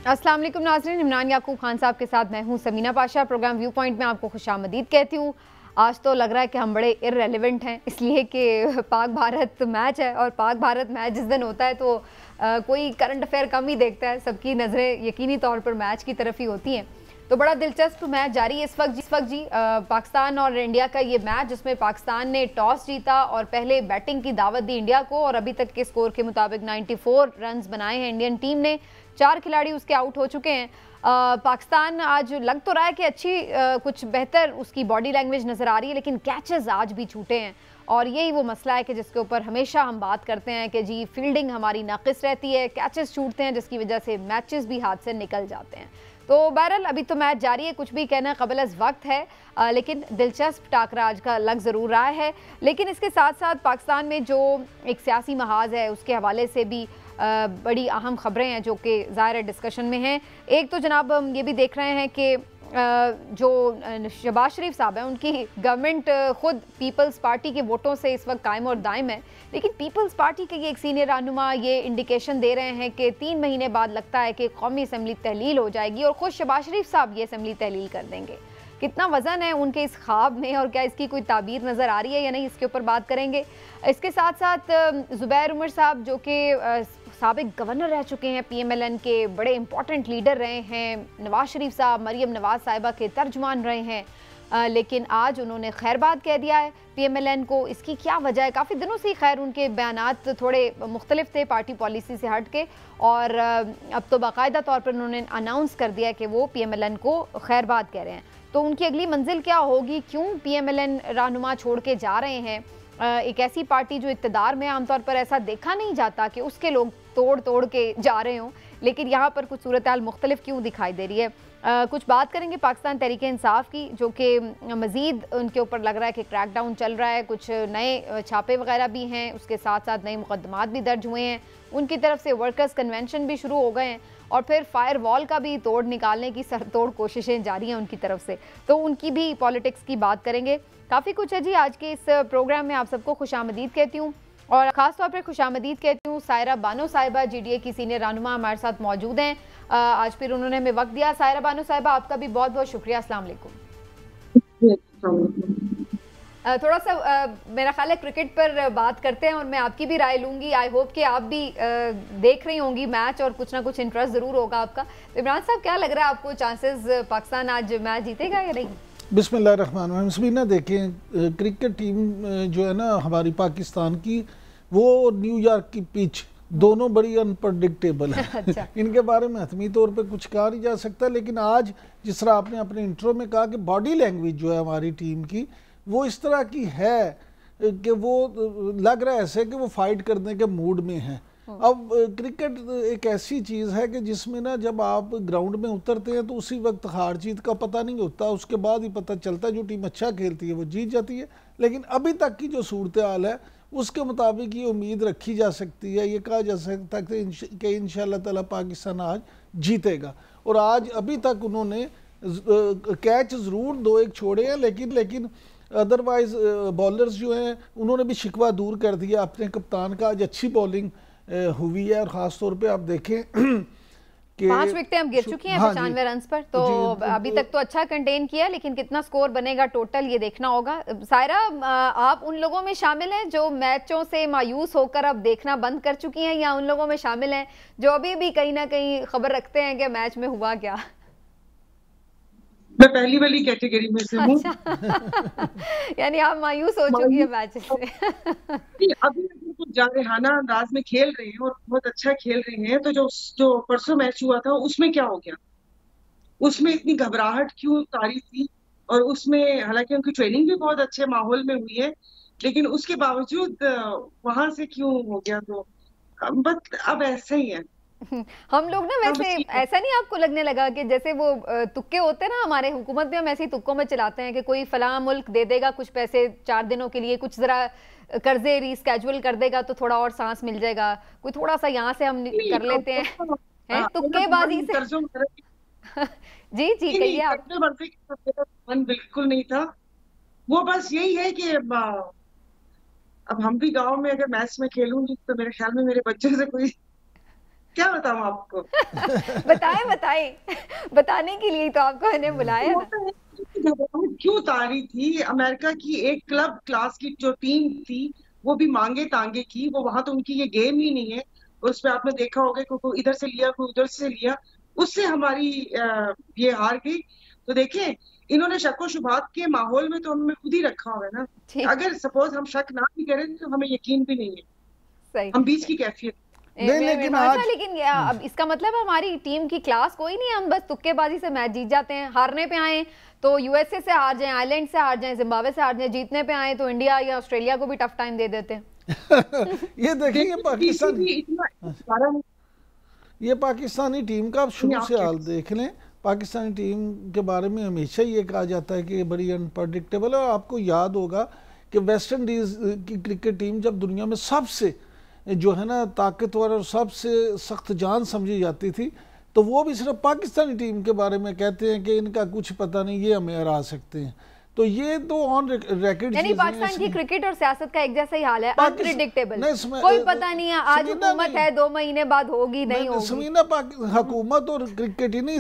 अस्सलाम वालेकुम नाज़रीन, इमरान याकूब खान साहब के साथ मैं हूं Samina Pasha. Program viewpoint में आपको खुशामदीद कहती हूँ। आज तो लग रहा है कि हम बड़े इररेलेवेंट हैं, इसलिए कि पाक भारत मैच है और पाक भारत मैच जिस दिन होता है तो कोई करंट अफेयर कम ही देखता है। सबकी नज़रें यकीनी तौर पर मैच की तरफ ही होती हैं। तो बड़ा दिलचस्प मैच जारी है इस वक्त जी पाकिस्तान और इंडिया का ये मैच, जिसमें पाकिस्तान ने टॉस जीता और पहले बैटिंग की दावत दी इंडिया को और अभी तक के स्कोर के मुताबिक 94 रन बनाए हैं इंडियन टीम ने। 4 खिलाड़ी उसके आउट हो चुके हैं। पाकिस्तान आज लग तो रहा है कि अच्छी कुछ बेहतर उसकी बॉडी लैंग्वेज नज़र आ रही है, लेकिन कैचेस आज भी छूटे हैं और यही वो मसला है कि जिसके ऊपर हमेशा हम बात करते हैं कि जी फील्डिंग हमारी नाकिस रहती है, कैचेस छूटते हैं जिसकी वजह से मैचेस भी हाथ से निकल जाते हैं। तो बहरहाल अभी तो मैच जारी है, कुछ भी कहना कबल अज़ वक्त है, लेकिन दिलचस्प टाकरा आज का लग ज़रूर रहा है। लेकिन इसके साथ साथ पाकिस्तान में जो एक सियासी महाज है उसके हवाले से भी बड़ी अहम खबरें हैं जो कि ज़ाहिर डिस्कशन में हैं। एक तो जनाब हम ये भी देख रहे हैं कि जो शहबाज शरीफ साहब हैं उनकी गवर्नमेंट खुद पीपल्स पार्टी के वोटों से इस वक्त कायम और दायम है, लेकिन पीपल्स पार्टी के ये एक सीनियर रहनुमा ये इंडिकेशन दे रहे हैं कि 3 महीने बाद लगता है कि कौमी असम्बली तहलील हो जाएगी और खुद शहबाज शरीफ साहब ये असम्बली तहलील कर देंगे। कितना वज़न है उनके इस ख्वाब में और क्या इसकी कोई ताबीर नज़र आ रही है या नहीं, इसके ऊपर बात करेंगे। इसके साथ साथ ज़ुबैर उमर साहब जो कि साबिक गवर्नर रह चुके हैं, PMLN के बड़े इंपॉर्टेंट लीडर रहे हैं, नवाज शरीफ साहब मरियम नवाज साहिबा के तर्जुमान रहे हैं, लेकिन आज उन्होंने खैरबाद कह दिया है PMLN को। इसकी क्या वजह है? काफ़ी दिनों से खैर उनके बयानात थोड़े मुख्तलिफ थे पार्टी पॉलिसी से हट के, और अब तो बाकायदा तौर पर उन्होंने अनाउंस कर दिया कि वो PMLN को खैरबाद कह रहे हैं। तो उनकी अगली मंजिल क्या होगी, क्यों PMLN रहनुमा छोड़ के जा रहे हैं? एक ऐसी पार्टी जो इक़्तिदार में आमतौर पर ऐसा देखा नहीं जाता कि उसके लोग तोड़ तोड़ के जा रहे हों, लेकिन यहाँ पर कुछ सूरत हाल मुख्तलिफ क्यों दिखाई दे रही है। कुछ बात करेंगे पाकिस्तान तहरीक इंसाफ की, जो कि मज़ीद उनके ऊपर लग रहा है कि क्रैकडाउन चल रहा है, कुछ नए छापे वगैरह भी हैं, उसके साथ साथ नए मुकदमात भी दर्ज हुए हैं, उनकी तरफ से वर्कर्स कन्वेंशन भी शुरू हो गए हैं और फिर फायर वॉल का भी तोड़ निकालने की सरतोड़ कोशिशें जारी हैं उनकी तरफ से। तो उनकी भी पॉलिटिक्स की बात करेंगे। काफ़ी कुछ है जी आज के इस प्रोग्राम में। आप सबको खुशामदीद कहती हूँ और ख़ास तौर पर खुशामदीद कहती हूँ सायरा बानो साहिबा GDA की सीनियर रहनुमा हमारे साथ मौजूद हैं। आज फिर उन्होंने हमें वक्त दिया। सायरा बानो साहिबा आपका भी बहुत बहुत शुक्रिया। अस्सलाम वालेकुम। थोड़ा सा मेरा ख्याल है क्रिकेट पर बात करते हैं और मैं आपकी भी राय लूँगी। आई होप कि आप भी देख रही होंगी मैच और कुछ ना कुछ इंटरेस्ट ज़रूर होगा आपका। तो इमरान साहब क्या लग रहा है आपको, चांसेस पाकिस्तान आज मैच जीतेगा या नहीं? बिस्मिल्लाहिर्रहमानिर्रहीम। समीना देखें, क्रिकेट टीम जो है ना हमारी पाकिस्तान की, वो न्यूयॉर्क की पिच दोनों बड़ी अनप्रडिक्टेबल है। अच्छा। इनके बारे में हतमी तौर पे कुछ कहा नहीं जा सकता, लेकिन आज जिस तरह आपने अपने इंट्रो में कहा कि बॉडी लैंग्वेज जो है हमारी टीम की वो इस तरह की है कि वो लग रहा है ऐसे कि वो फाइट करने के मूड में है। अब क्रिकेट एक ऐसी चीज़ है कि जिसमें ना जब आप ग्राउंड में उतरते हैं तो उसी वक्त हार जीत का पता नहीं होता, उसके बाद ही पता चलता है। जो टीम अच्छा खेलती है वो जीत जाती है, लेकिन अभी तक की जो सूरत हाल है उसके मुताबिक ये उम्मीद रखी जा सकती है, ये कहा जा सकता है कि इंशाअल्लाह ताला पाकिस्तान आज जीतेगा। और आज अभी तक उन्होंने कैच ज़रूर 2-1 छोड़े हैं, लेकिन अदरवाइज़ बॉलर्स जो हैं उन्होंने भी शिकवा दूर कर दिया अपने कप्तान का। आज अच्छी बॉलिंग हुई है और ख़ास तौर पे आप देखें कि 5 विकेटें अब गिर चुकी हैं 95 रन पर। तो अभी तक तो अच्छा कंटेन किया, लेकिन कितना स्कोर बनेगा टोटल ये देखना होगा। सायरा, आप उन लोगों में शामिल हैं जो मैचों से मायूस होकर अब देखना बंद कर चुकी हैं, या उन लोगों में शामिल हैं जो अभी भी कहीं ना कहीं खबर रखते हैं कि मैच में हुआ क्या? मैं पहली वाली कैटेगरी में से हूँ। अच्छा। यानी आप मायूस हो चुकी है मैच से। अभी तो जारहाना अंदाज में खेल रहे हैं और बहुत अच्छा खेल रहे हैं। तो जो परसों मैच हुआ था उसमें क्या हो गया, उसमें इतनी घबराहट क्यों तारी थी, और उसमें हालांकि उनकी ट्रेनिंग भी बहुत अच्छे माहौल में हुई है, लेकिन उसके बावजूद वहां से क्यों हो गया? तो बस अब ऐसा ही है। हम लोग ना वैसे ऐसा नहीं आपको लगने लगा कि जैसे वो तुक्के होते हैं ना, हमारे हुकूमत में हम ऐसे ही तुक्कों में चलाते हैं कि कोई फलां मुल्क दे देगा कुछ पैसे 4 दिनों के लिए, कुछ जरा कर्जे रीस्केड्यूल कर देगा तो थोड़ा और सांस मिल जाएगा, कोई थोड़ा सा यहाँ से हम कर लेते हैं, हैं तुक्केबाजी से। जी जी कहिए आप। मन बिल्कुल नहीं था, वो बस यही है कि अब हम भी गांव में अगर मैच में खेलूंगी तो मेरे ख्याल में मेरे बच्चे से कोई क्या बताऊं आपको? बताएं बताएं, बताने के लिए तो आपको मैंने बुलाया ना। क्यों उतारी थी? अमेरिका की एक क्लब क्लास की जो टीम थी, वो भी मांगे तांगे की, वो वहां तो उनकी ये गेम ही नहीं है। उसमें आपने देखा होगा कि कोई इधर से लिया, कोई उधर से लिया, उससे हमारी ये हार गई। तो देखें, इन्होंने शक व शुबात के माहौल में तो हमें खुद ही रखा हुआ है ना। अगर सपोज हम शक ना भी करें तो हमें यकीन भी नहीं है। सही, हम बीच की कैफियत नहीं, लेकिन आज लेकिन अब इसका मतलब हमारी टीम की क्लास कोई नहीं है, हम बस तुक्केबाजी से मैच जीत जाते हैं। हारने पे आए तो यूएसए से हार जाएं, आयरलैंड से हार जाएं, जिम्बाब्वे से हार जाएं, जीतने पे आए तो इंडिया या ऑस्ट्रेलिया को भी टफ टाइम दे देते हैं। ये देखिए पाकिस्तानी टीम का आप शुरू से हाल देख लें। पाकिस्तानी टीम के बारे में हमेशा ये कहा जाता है कि ये बड़ी अनप्रडिक्टेबल है। और आपको याद होगा कि वेस्ट इंडीज की क्रिकेट टीम जब दुनिया में सबसे जो है ना ताकतवर और सबसे सख्त जान समझी जाती थी, तो वो भी सिर्फ पाकिस्तानी टीम के बारे में कहते हैं कि इनका कुछ पता नहीं, ये हमें हरा सकते हैं। तो ये तो ऑन रिकॉर्ड, यानी पाकिस्तान की क्रिकेट और सियासत का एक जैसा ही हाल है, अनप्रेडिक्टेबल, कोई पता नहीं है आज हुकूमत है, 2 महीने बाद होगी नहीं होगी। समीना, हुकूमत और क्रिकेट ही नहीं,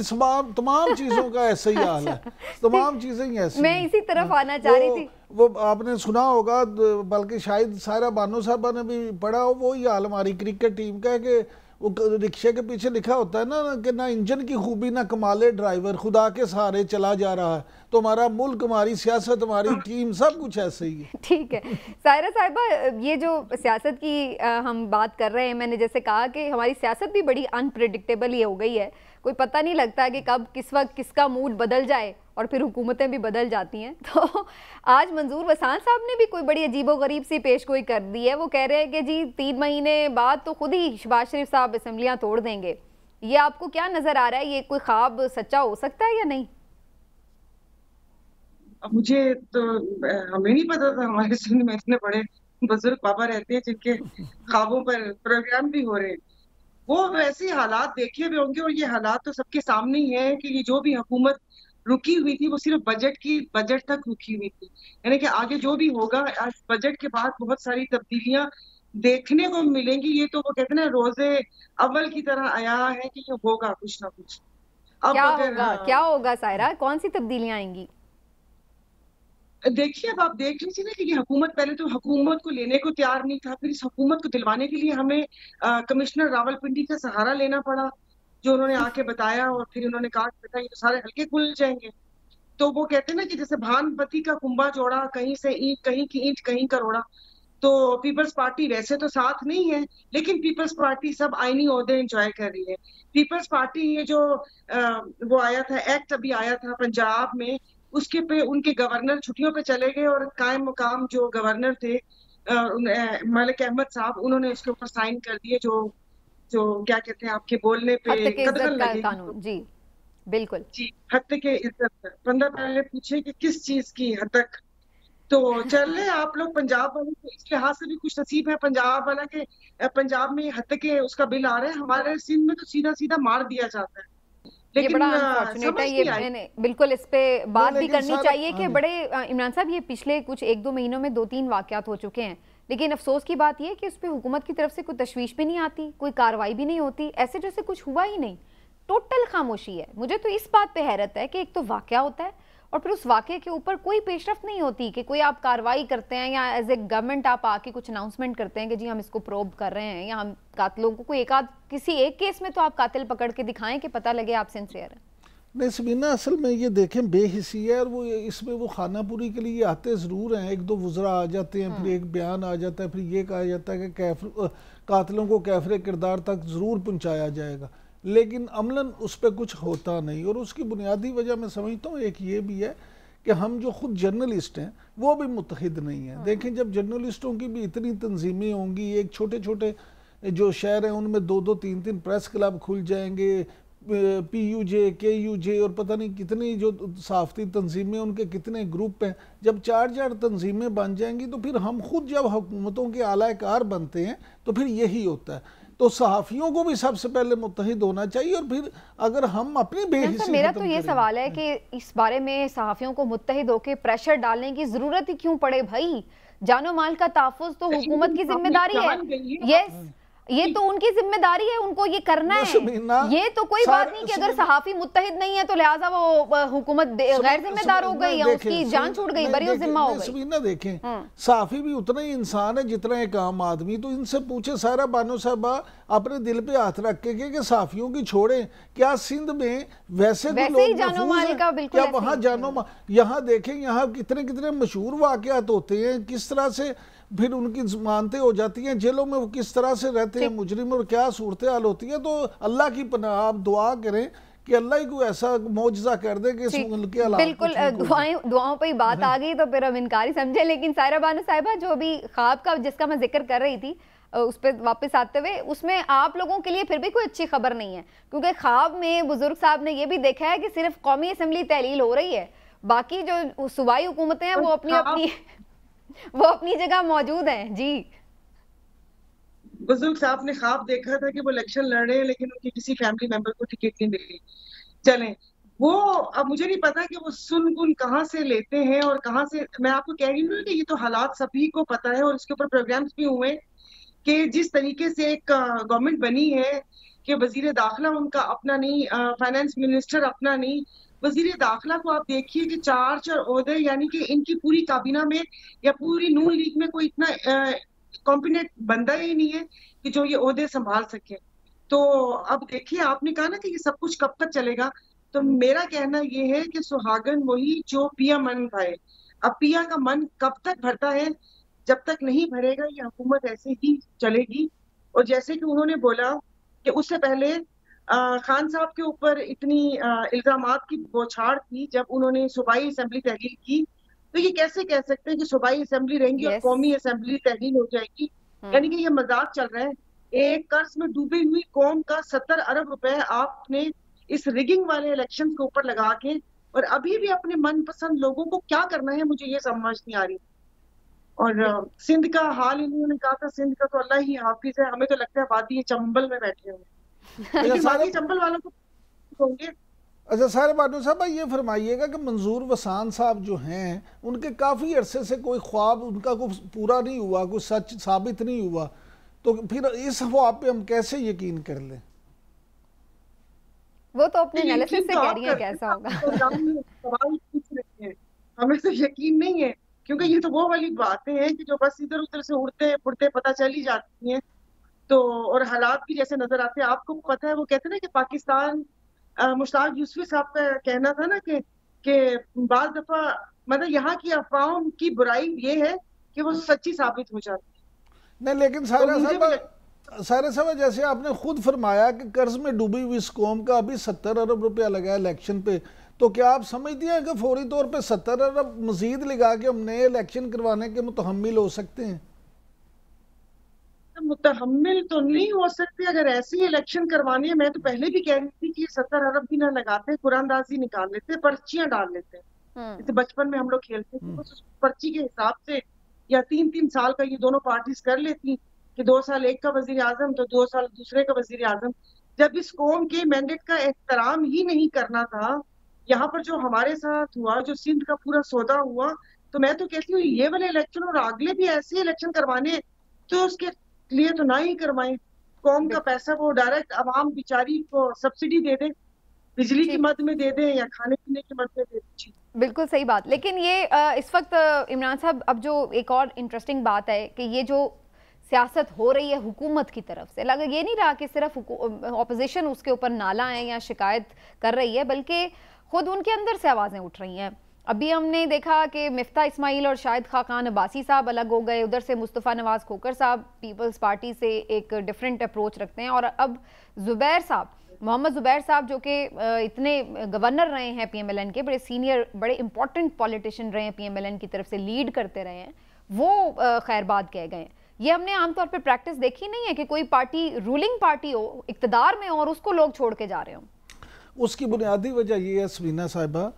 तमाम चीजों का ऐसा ही हाल है, तमाम चीजें ही ऐसी। मैं इसी तरफ आना चाह रही थी। वो आपने सुना होगा, बल्कि शायद सायरा बानो साहबा ने भी पढ़ा हो, वो ही हाल हमारी क्रिकेट टीम का है कि वो रिक्शे के पीछे लिखा होता है ना कि ना इंजन की खूबी ना कमाले ड्राइवर, खुदा के सहारे चला जा रहा है। तो हमारा मुल्क, हमारी सियासत, हमारी टीम, सब कुछ ऐसे ही है। ठीक है सायरा साहिबा, ये जो सियासत की हम बात कर रहे हैं, मैंने जैसे कहा कि हमारी सियासत भी बड़ी अनप्रेडिक्टेबल ही हो गई है। कोई पता नहीं लगता कि कब किस वक्त किसका मूड बदल जाए और फिर हुकूमतें भी बदल जाती हैं। तो आज मंजूर वसान साहब ने भी कोई बड़ी अजीबोगरीब सी पेशगोई कर दी है। वो कह रहे हैं कि जी 3 महीने बाद तो खुद ही शहबाज शरीफ साहब असम्बलियाँ तोड़ देंगे। ये आपको क्या नजर आ रहा है, ये कोई ख्वाब सच्चा हो सकता है या नहीं? अब मुझे तो हमें नहीं पता था, हमारे सिंध में इतने बड़े बुजुर्ग पापा रहते हैं जिनके ख्वाबों पर प्रोग्राम भी हो रहे हैं। वो वैसे हालात देखे हुए होंगे, और ये हालात तो सबके सामने ही है कि ये जो भी हुकूमत रुकी हुई थी वो सिर्फ बजट तक रुकी हुई थी। यानी कि आगे जो भी होगा, आज बजट के बाद बहुत सारी तब्दीलियां देखने को मिलेंगी। ये तो वो कहते हैं ना, रोजे अव्वल की तरह आया है कि ये होगा कुछ ना कुछ। अब क्या होगा सायरा, कौन सी तब्दीलियां आएंगी? देखिए, अब आप देख लीजिए ना कि ये हुकूमत, पहले तो हुकूमत को लेने को तैयार नहीं था, फिर इस हुकूमत को दिलवाने के लिए हमें कमिश्नर रावलपिंडी का सहारा लेना पड़ा, जो उन्होंने आके बताया। और फिर उन्होंने कहा कि बेटा ये तो सारे हल्के खुल जाएंगे। तो वो कहते हैं ना कि जैसे भानपति का कुंभा जोड़ा, कहीं से ईंट, कहीं की ईंट कहीं का रोड़ा। तो पीपल्स पार्टी वैसे तो साथ नहीं है, लेकिन पीपल्स पार्टी सब आईनी ओहदे एंजॉय कर रही है। पीपल्स पार्टी ये जो वो आया था, एक्ट अभी आया था पंजाब में, उसके पे उनके गवर्नर छुट्टियों पे चले गए, और कायम मुकाम जो गवर्नर थे मलिक अहमद साहब, उन्होंने उसके ऊपर साइन कर दिए, जो जो क्या कहते हैं, आपके बोलने पे कदगन लगे कानून। जी बिल्कुल जी, हद तक इज्जत। बंदा पहले पूछे कि किस चीज की हद तक। तो चले आप लोग पंजाब वाले को इस लिहाज से भी कुछ नसीब है पंजाब वाला के, पंजाब में हद के उसका बिल आ रहा है, हमारे सिंध में तो सीधा सीधा मार दिया जाता है। ये बड़ा अनफॉर्चुनेट है। ये मैंने बिल्कुल इस पे बात भी करनी चाहिए कि बड़े इमरान साहब, ये पिछले कुछ 1-2 महीनों में 2-3 वाकयात हो चुके हैं, लेकिन अफसोस की बात यह कि उस पर हुकूमत की तरफ से कोई तशवीश भी नहीं आती, कोई कार्रवाई भी नहीं होती, ऐसे जैसे कुछ हुआ ही नहीं, टोटल खामोशी है। मुझे तो इस बात पे हैरत है कि एक तो वाकया होता है और फिर उस वाकये के ऊपर कोई पेशरफ्त नहीं होती कि कोई आप कार्रवाई करते हैं या एज ए गवर्नमेंट आप आके कुछ अनाउंसमेंट करते हैं कि जी हम इसको प्रोब कर रहे हैं, या हम कातिलों को कोई किसी एक केस में तो आप कातिल पकड़ के दिखाएं कि पता लगे आप सिंसियर हैं। नहीं समीना, असल में ये देखें बेहिसी है, और वो इसमें वो खानापुरी के लिए आते ज़रूर हैं, 1-2 वुज़रा आ जाते हैं, फिर एक बयान आ जाता है, फिर ये कहा जाता है कि कातिलों को कैफरे किरदार तक ज़रूर पहुँचाया जाएगा, लेकिन अमलन उस पर कुछ होता नहीं। और उसकी बुनियादी वजह मैं समझता हूँ एक ये भी है कि हम जो खुद जर्नलिस्ट हैं वो भी मुत्तहिद नहीं हैं। देखें, जब जर्नलिस्टों की भी इतनी तंजीमें होंगी, एक छोटे छोटे जो शहर हैं उनमें 2-2, 3-3 प्रेस क्लब खुल जाएंगे, PUJ, KUJ और पता नहीं कितनी जो सहाफ़ती तंजीमें, उनके कितने ग्रुप हैं, जब 4-4 तंजीमें बन जाएंगी तो फिर हम खुद जब हुकूमतों के आलाकार बनते हैं तो फिर यही होता है। तो सहाफ़ियों को भी सबसे पहले मुत्तहिद होना चाहिए, और फिर अगर हम अपनी बेहिसी, मेरा तो ये सवाल है कि इस बारे में सहाफ़ियों को मुत्तहिद होकर प्रेशर डालने की ज़रूरत ही क्यों पड़े भाई? जानो माल का तहफ़्फ़ुज़ तो हुकूमत की जिम्मेदारी है। यस, ये तो उनकी जिम्मेदारी है, उनको ये करना है। ये तो कोई बात नहीं कि अगर सहाफी मुत्तहिद नहीं है तो लिहाजा वो हुकूमत गैर जिम्मेदार हो गई या उसकी जान छूट गई, बरी जिम्मा हो गई। सबीना देखें, सहाफी भी उतना ही इंसान है जितना एक आम आदमी। तो इनसे पूछे सारा बानो साहबा अपने दिल पे हाथ रख के कि सहाफियों की छोड़े, क्या सिंध में वैसे ही जानो माल का बिल्कुल, क्या वहाँ जानो, यहाँ देखें यहाँ कितने कितने मशहूर वाकयात होते हैं, किस तरह से फिर उनकी जमानतें हो जाती हैं, जेलों में वो किस तरह से रहते हैं मुजरिम, और क्या सूरत हाल होती है। तो अल्लाह की पनाह आप दुआ करें कि अल्लाह ही को ऐसा मौजज़ा कर दे कि इस मुल्क के हालात बिल्कुल दुआओं पे ही बात आ गई तो फिर हम इनकारी समझे। लेकिन सायरा बानो साहिबा, जो भी ख्वाब का जिसका मैं जिक्र कर रही थी उस पर वापस आते हुए, उसमें आप लोगों के लिए फिर भी कोई अच्छी खबर नहीं है, क्योंकि ख्वाब में बुजुर्ग साहब ने ये भी देखा है कि सिर्फ कौमी असम्बली तहलील हो रही है, बाकी जो सूबाई हुकूमतें हैं वो अपनी जगह मौजूद हैं। जी, बुजुर्ग साहब ने ख्वाब देखा था कि वो इलेक्शन लड़ रहे हैं लेकिन उनके किसी फैमिली मेंबर को टिकट नहीं मिली। चलें, वो अब मुझे नहीं पता कि वो सुन गुन कहाँ से लेते हैं और कहाँ से। मैं आपको कह रही हूँ कि ये तो हालात सभी को पता है और इसके ऊपर प्रोग्राम्स भी हुए कि जिस तरीके से एक गवर्नमेंट बनी है कि वजीर दाखिला उनका अपना नहीं, फाइनेंस मिनिस्टर अपना नहीं। वजीर दाखिला को आप देखिए कि 4 ओहदे, यानी कि इनकी पूरी काबीना में या पूरी नून लीग में कोई इतना कॉम्पिटेंट बंदा ही नहीं है कि जो ये ओहदे संभाल सके। तो अब देखिए, आपने कहा ना कि ये सब कुछ कब तक चलेगा, तो मेरा कहना ये है कि सुहागन वही जो पिया मन भाए। अब पिया का मन कब तक भरता है, जब तक नहीं भरेगा ये हुकूमत ऐसे ही चलेगी। और जैसे कि उन्होंने बोला कि उससे पहले खान साहब के ऊपर इतनी इल्जामात की बौछार थी जब उन्होंने सूबाई असेंबली तहलील की, तो ये कैसे कह सकते हैं कि सूबाई असेंबली रहेंगी और कौमी असेंबली तहलील हो जाएगी। यानी कि ये मजाक चल रहा है। एक कर्ज में डूबी हुई कौम का 70 अरब रुपए आपने इस रिगिंग वाले इलेक्शन के ऊपर लगा के, और अभी भी अपने मनपसंद लोगों को क्या करना है मुझे ये समझ नहीं आ रही। और सिंध का हाल इन्होंने कहा था, सिंध का तो अल्लाह ही हाफिज है, हमें तो लगता है वादी चंबल में बैठे हुए, वादी चंबल वालों को होंगे। अच्छा सारे बानो साहब, ये फरमाइएगा कि मंजूर वसान साहब जो हैं उनके काफ़ी अरसे से कोई ख्वाब उनका कोई पूरा नहीं हुआ, कोई सच साबित नहीं हुआ, तो फिर इस ख्वाब पे हम कैसे यकीन कर लें? वो तो अपने एनालिसिस से कह रही है कैसा होगा। सवाल पूछ रहे हैं, हमें तो यकीन नहीं है, क्योंकि ये तो वो वाली बातें हैं कि जो बस इधर उधर से उड़ते फुड़ते पता चल ही जाती हैं। तो और हालात भी जैसे नजर आते हैं। आपको पता है, वो कहते हैं ना कि पाकिस्तान, मुश्ताक यूसुफी साहब का कहना था ना कि बाज दफा मतलब यहाँ की अफवाहों की बुराई ये है कि वो सच्ची साबित हो जाती है। नहीं, लेकिन सारे साहब जैसे आपने खुद फरमाया कि कर्ज में डूबी हुई इस कौम का अभी 70 अरब रुपया लगा इलेक्शन पे, तो क्या आप समझती हैं कि फौरी तौर पे 70 अरब मजीद लगा के हम नए इलेक्शन करवाने के मुतहम्मिल हो सकते हैं? मुतहम्मिल तो नहीं हो सकते अगर ऐसे ही इलेक्शन करवानी है। मैं तो पहले भी कह रही थी कि 70 अरब भी ना लगाते, कुरानदाजी निकाल लेते, पर्चियां डाल लेते। जैसे बचपन में हम लोग खेलते थे, उस पर्ची के हिसाब से या 3-3 साल का ये दोनों पार्टीज कर लेती कि 2 साल एक का वजीर आजम तो 2 साल दूसरे का वजीर आजम। जब इस कौम के मैंडेट का एहतराम ही नहीं करना था, यहाँ पर जो हमारे साथ हुआ, जो सिंध का पूरा सौदा हुआ, तो मैं तो कहती हूँ ये वाले इलेक्शन और अगले भी ऐसे इलेक्शन करवाने तो उसके लिए तो ना ही करवाएं। कौम का पैसा वो डायरेक्ट आवाम बेचारी को सब्सिडी दे दे, बिजली की मद में दे दे या खाने पीने की मद में दे दे। बिल्कुल सही बात। लेकिन ये इस वक्त इमरान साहब, अब जो एक और इंटरेस्टिंग बात है कि ये जो सियासत हो रही है हुकूमत की तरफ से, लगा ये नहीं रहा कि सिर्फ ऑपोजिशन उसके ऊपर नाला है या शिकायत कर रही है, बल्कि खुद उनके अंदर से आवाज़ें उठ रही हैं। अभी हमने देखा कि मिफ्ता इस्माइल और शाहिद खाकान अब्बासी साहब अलग हो गए, उधर से मुस्तफ़ा नवाज़ खोकर साहब पीपल्स पार्टी से एक डिफरेंट अप्रोच रखते हैं, और अब ज़ुबैर साहब, मोहम्मद ज़ुबैर साहब जो कि इतने गवर्नर रहे हैं PMLN के, बड़े सीनियर बड़े इंपॉर्टेंट पॉलिटिशियन रहे हैं, PMLN की तरफ से लीड करते रहे हैं, वो खैरबाद कह गए। ये हमने आमतौर पर प्रैक्टिस देखी नहीं है कि कोई पार्टी रूलिंग पार्टी हो, इक़्तिदार में हो, और उसको लोग छोड़ के जा रहे हों। उसकी बुनियादी वजह ये है सबीना साहिबा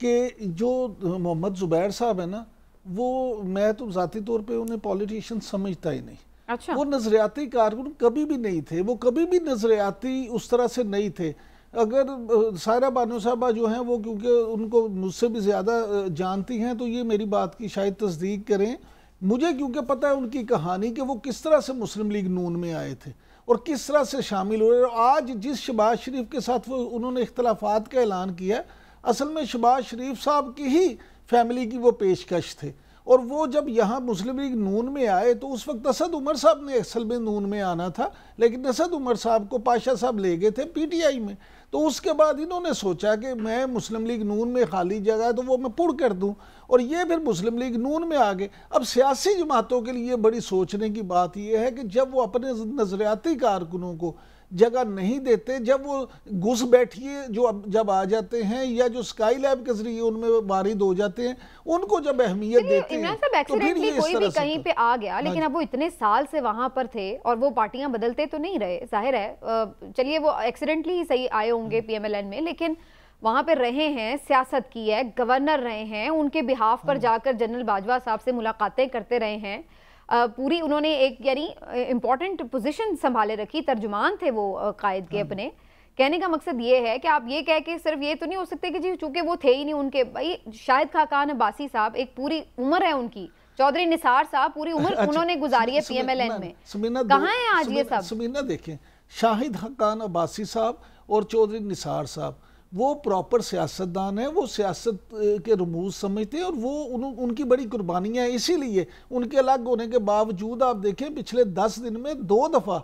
कि जो मोहम्मद ज़ुबैर साहब है ना, वो मैं तो ज़ाती तौर पे उन्हें पॉलिटिशियन समझता ही नहीं। अच्छा। वो नज़रियाती कारकुन कभी भी नहीं थे, वो कभी भी नज़रियाती उस तरह से नहीं थे। अगर सायरा बानो साहबा जो हैं वो, क्योंकि उनको मुझसे भी ज़्यादा जानती हैं, तो ये मेरी बात की शायद तस्दीक करें। मुझे क्योंकि पता है उनकी कहानी कि वो किस तरह से मुस्लिम लीग नून में आए थे, और किस तरह से शामिल हुए। आज जिस शहबाज शरीफ के साथ वो उन्होंने इख्तलाफात का ऐलान किया, असल में शहबाज शरीफ साहब की ही फैमिली की वो पेशकश थे। और वो जब यहाँ मुस्लिम लीग नून में आए तो उस वक्त असद उमर साहब ने असल में नून में आना था, लेकिन असद उमर साहब को पाशा साहब ले गए थे पीटीआई में। तो उसके बाद इन्होंने सोचा कि मैं मुस्लिम लीग नून में खाली जगह है तो वो मैं पुर कर दूं, और ये फिर मुस्लिम लीग नून में आ गए। अब सियासी जमातों के लिए बड़ी सोचने की बात यह है कि जब वो अपने नज़रियाती कारकुनों को जगह नहीं देते, जब वो घुस बैठिए जो अब जब आ जाते हैं या जो स्काई लैब के जरिए उनमें वारिद हो जाते हैं, उनको जब अहमियत देते हैं तो फिर ये कोई भी कहीं पे आ गया, लेकिन अब वो इतने साल से वहां पर थे और वो पार्टियां बदलते तो नहीं रहे, जाहिर है। चलिए वो एक्सीडेंटली ही सही आए होंगे पीएमएलएन में, लेकिन वहां पर रहे हैं, सियासत की है, गवर्नर रहे हैं, उनके बिहाफ पर जाकर जनरल बाजवा साहब से मुलाकातें करते रहे हैं, पूरी उन्होंने एक यानी इम्पॉर्टेंट पोजीशन संभाले रखी, तर्जुमान थे वो कायद के अपने। कहने का मकसद ये है कि आप ये कह के सिर्फ ये तो नहीं हो सकते कि जी चूंकि वो थे ही नहीं उनके भाई, शाहिद खाकान अब्बासी साहब एक पूरी उम्र है उनकी, चौधरी निसार साहब पूरी उम्र उन्होंने गुजारी है पीएमएलएन में, कहाँ है आज ये सब? सुमीना देखें, शाहिद खाकान अब्बासी साहब और चौधरी निसार साहब वो प्रॉपर सियासतदान है, वो सियासत के रमूज समझते हैं और वो उनकी बड़ी कुर्बानियाँ हैं। इसीलिए उनके अलग होने के बावजूद आप देखें पिछले 10 दिन में 2 दफ़ा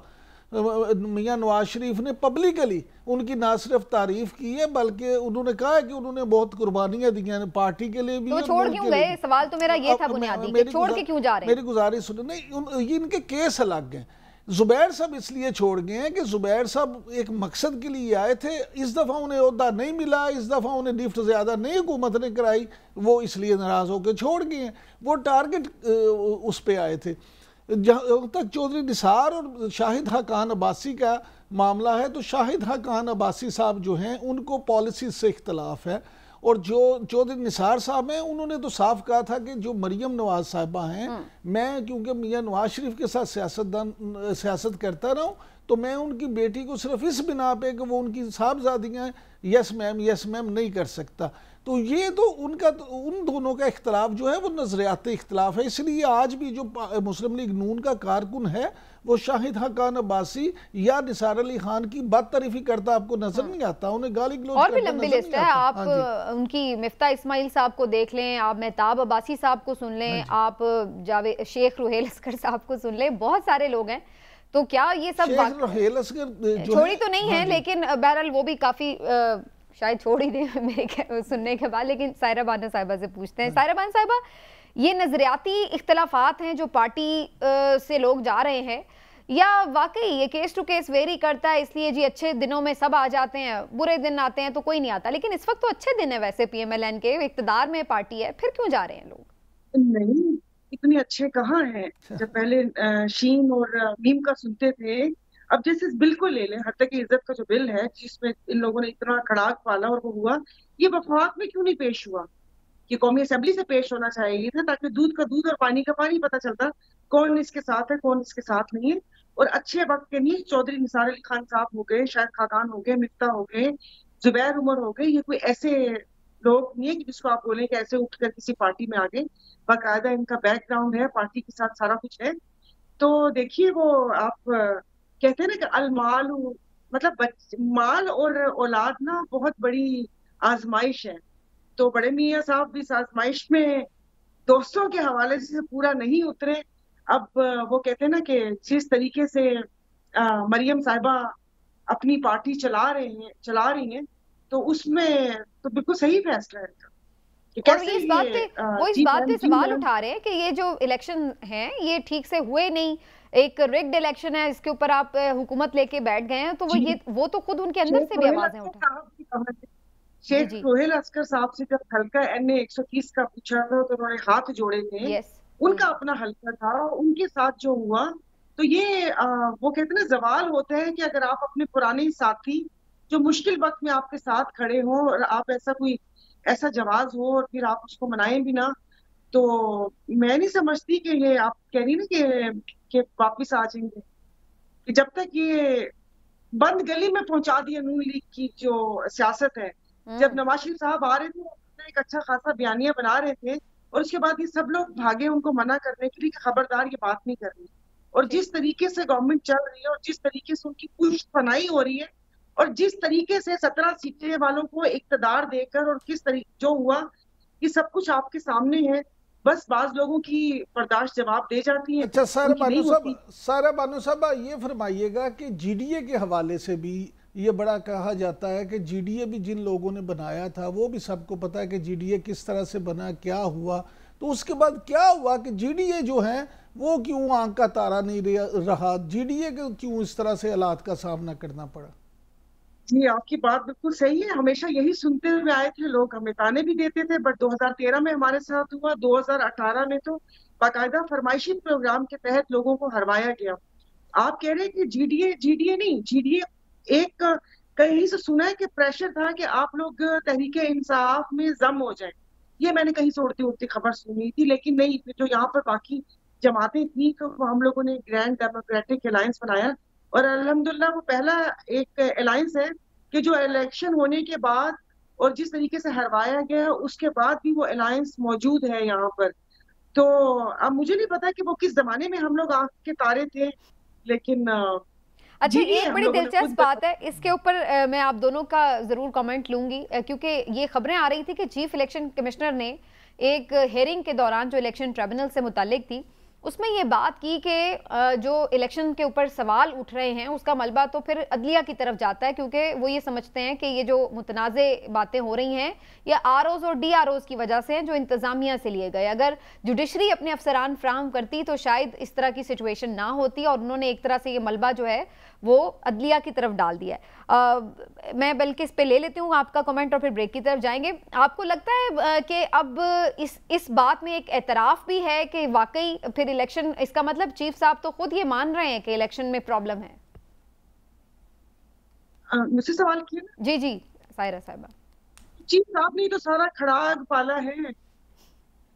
मियां नवाज शरीफ ने पब्लिकली उनकी ना सिर्फ तारीफ की है बल्कि उन्होंने कहा है कि उन्होंने बहुत कुर्बानियां दी हैं पार्टी के लिए भी। तो छोड़ क्यों गए? सवाल तो मेरा ये था बुनियादी कि छोड़ के क्यों जा रहे हैं? मेरी गुजारिश सुनो, नहीं इनके केस अलग हैं। जुबैर साहब इसलिए छोड़ गए हैं कि जुबैर साहब एक मकसद के लिए आए थे, इस दफ़ा उन्हें ओहदा नहीं मिला, इस दफ़ा उन्हें लिफ्ट ज़्यादा नहीं हुकूमत ने कराई, वो इसलिए नाराज़ होकर छोड़ गए हैं। वो टारगेट उस पर आए थे। जहाँ तक चौधरी निसार और शाहिद खाकान अब्बासी का मामला है तो शाहिद खाकान अब्बासी साहब जो हैं उनको पॉलिसी से इख्तलाफ है, और जो चौधरी निसार साहब हैं उन्होंने तो साफ कहा था कि जो मरियम नवाज साहिबा हैं, मैं क्योंकि मियां नवाज शरीफ के साथ सियासत करता रहा हूँ तो मैं उनकी बेटी को सिर्फ इस बिना पे कि वो उनकी साहबजादियाँ यस मैम नहीं कर सकता। तो ये तो उनका उन दोनों का इख्तलाफ जो है वो नज़रियाती इख्तलाफ है। इसलिए आज भी जो मुस्लिम लीग नून का कारकुन है वो शाहिद खाकान अब्बासी या निसार अली खान की बदतरीफी करता आपको नजर नहीं आता, उन्हें गाली गलौज और भी लंबी लिस्ट है। आप उनकी मिफ्ता इस्माइल साहब को देख लें, आप मेहताब अब्बासी साहब को सुन लें, आप जावेद शेख रुहेल असगर साहब को सुन लें, बहुत सारे लोग हैं। तो क्या ये सब छोड़ी तो नहीं है, लेकिन बहरहाल वो भी काफी शायद छोड़ ही दें मेरे सुनने के बाद। लेकिन सायरा बानो साहिबा से पूछते हैं। सायरा बानो साहिबा, ये नजरियाती इख्तलाफात हैं जो पार्टी से लोग जा रहे हैं, या वाकई ये केस टू केस वेरी करता है, इसलिए जी अच्छे दिनों में सब आ जाते हैं, बुरे दिन आते हैं तो कोई नहीं आता, लेकिन इस वक्त तो अच्छे दिन है वैसे पीएमएलएन के, इख्तिदार में पार्टी है, फिर क्यों जा रहे हैं लोग? नहीं, इतने अच्छे कहाँ हैं? जब पहले शीन और मीम का सुनते थे, अब जैसे इस बिल को ले लें, हत्या की इज्जत का जो बिल है जिसमें इन लोगों ने इतना खड़ाक पाला और वो हुआ, ये वफाक में क्यों नहीं पेश हुआ? ये कौमी असेंबली से पेश होना चाहिए था ताकि दूध का दूध और पानी का पानी पता चलता कौन इसके साथ है कौन इसके साथ नहीं है। और अच्छे वक्त के नहीं, चौधरी निसार अली खान साहब हो गए, शाहिद खाकान हो गए, मिफ्ता हो गए, जुबैर उमर हो गए, ये कोई ऐसे लोग नहीं है कि जिसको आप बोले कि ऐसे उठकर किसी पार्टी में आ गए। बाकायदा इनका बैकग्राउंड है, पार्टी के साथ सारा कुछ है। तो देखिए वो आप कहते हैं ना कि अलमाल, मतलब माल और औलाद ना बहुत बड़ी आजमाइश है। तो बड़े मियाँ साहब भी इस आजमाइश में दोस्तों के हवाले से पूरा नहीं उतरे। अब वो कहते हैं ना कि जिस तरीके से मरियम साहिबा अपनी पार्टी चला रही हैं तो उसमें तो बिल्कुल सही फैसला है। और इस बात पे सवाल उठा रहे हैं कि ये जो इलेक्शन है ये ठीक से हुए नहीं, एक रिग्ड इलेक्शन है, इसके ऊपर आप हुकूमत लेके बैठ गए हैं। तो वो तो खुद उनके अंदर से भी आवाजें उठा। शेख रुहेल असगर साहब से जब हल्का NA 130 का पूछा था तो उन्होंने हाथ जोड़े थे। उनका अपना हल्का था, उनके साथ जो हुआ तो ये वो कहते हैं ना जवाल होता है कि अगर आप अपने पुराने साथी जो मुश्किल वक्त में आपके साथ खड़े हो और आप ऐसा जवाब हो और फिर आप उसको मनाएं भी ना, तो मैं नहीं समझती कि ये आप कह रही ना कि वापिस आ जाएंगे, कि जब तक ये बंद गली में पहुंचा दिया नून लीग की जो सियासत है। जब नवाज शरीफ साहब आ रहे थे एक अच्छा खासा बयानिया बना रहे थे और उसके बाद ये सब लोग भागे उनको मना करने के लिए कि खबरदार ये बात नहीं करनी, और जिस तरीके से गवर्नमेंट चल रही है और जिस तरीके से उनकी पुष्टफनाई हो रही है और जिस तरीके से 17 सीटें वालों को इक्तदार देकर और किस तरीके जो हुआ, ये सब कुछ आपके सामने है। बस बाज लोगों की बर्दाश्त जवाब दे जाती है, अच्छा उनकी नहीं होती। सारा बानो साहब ये फरमाइएगा कि जीडीए के हवाले से भी ये बड़ा कहा जाता है कि जीडीए भी जिन लोगों ने बनाया था वो भी सबको पता है कि जीडीए किस तरह से बना, क्या हुआ, तो उसके बाद क्या हुआ कि जीडीए जो है वो क्यों आंख का तारा नहीं रहा, जीडीए को क्यों इस तरह से हालात का सामना करना पड़ा? जी, आपकी बात बिल्कुल सही है। हमेशा यही सुनते हुए आए थे लोग, हमें ताने भी देते थे, बट 2013 में हमारे साथ हुआ, 2018 में तो बाकायदा फरमाइशी प्रोग्राम के तहत लोगों को हरवाया गया। आप कह रहे हैं कि जीडीए जीडीए नहीं, जीडीए एक कहीं से सुना है कि प्रेशर था कि आप लोग तहरीके इंसाफ में जम हो जाए, ये मैंने कहीं से उड़ती उड़ती खबर सुनी थी। लेकिन नहीं, फिर जो यहाँ पर बाकी जमातें थी तो हम लोगों ने ग्रैंड डेमोक्रेटिक अलायंस बनाया और अल्हम्दुलिल्लाह वो पहला एक अलायंस है कि जो इलेक्शन होने के बाद और जिस तरीके से हरवाया गया उसके बाद भी वो अलायंस मौजूद है यहाँ पर। तो अब मुझे नहीं पता कि वो किस जमाने में हम लोग आंख के तारे थे, लेकिन अच्छा, जीडीए एक हम बड़ी लोगों ने दिलचस्प खुद बात है, इसके ऊपर मैं आप दोनों का जरूर कमेंट लूंगी, क्योंकि ये खबरें आ रही थी कि चीफ इलेक्शन कमिश्नर ने एक हेयरिंग के दौरान जो इलेक्शन ट्रिब्यूनल से मुतालिक थी उसमें ये बात की कि जो इलेक्शन के ऊपर सवाल उठ रहे हैं उसका मलबा तो फिर अदलिया की तरफ जाता है, क्योंकि वो ये समझते हैं कि ये जो मुतनाज़े बातें हो रही हैं ये आरओज और डीआरओज की वजह से हैं जो इंतजामिया से लिए गए। अगर जुडिशरी अपने अफसरान फ्राहम करती तो शायद इस तरह की सिचुएशन ना होती, और उन्होंने एक तरह से ये मलबा जो है वो अदलिया की तरफ डाल दिया है। मैं बल्कि इस पे ले लेती हूँ आपका कमेंट और फिर ब्रेक की तरफ जाएंगे। आपको लगता है कि अब इस बात में एक एतराफ़ भी है कि वाकई फिर इलेक्शन, इसका मतलब चीफ साहब तो खुद ये मान रहे हैं कि इलेक्शन में प्रॉब्लम है? मुझसे सवाल किया ना? जी जी सायरा साहिबा। चीफ साहब ने तो सारा खड़ाग पाला है।